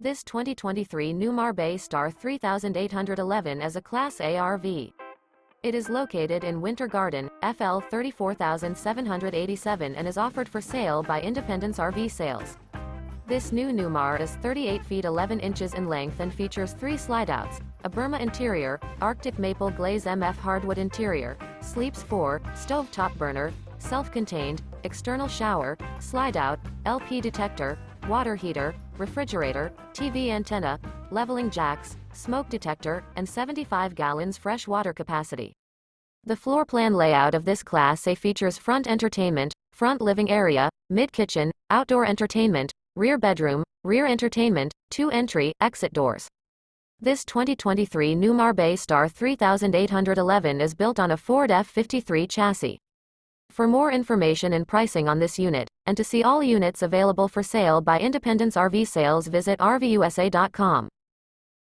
This 2023 Newmar Bay Star 3811 is a Class A RV. It is located in Winter Garden, FL 34787 and is offered for sale by Independence RV Sales. This new Newmar is 38 feet 11 inches in length and features 3 slideouts, a Burma Interior, Arctic Maple Glaze-MF Hardwood Interior, Sleeps 4, stovetop burner, self-contained, external shower, slideout, LP detector, water heater, refrigerator, TV antenna, leveling jacks, smoke detector, and 75 gallons fresh water capacity. The floor plan layout of this Class A features front entertainment, front living area, mid-kitchen, outdoor entertainment, rear bedroom, rear entertainment, 2 entry, exit doors. This 2023 Newmar Bay Star 3811 is built on a Ford F53 chassis. For more information and pricing on this unit, and to see all units available for sale by Independence RV Sales, visit RVUSA.com.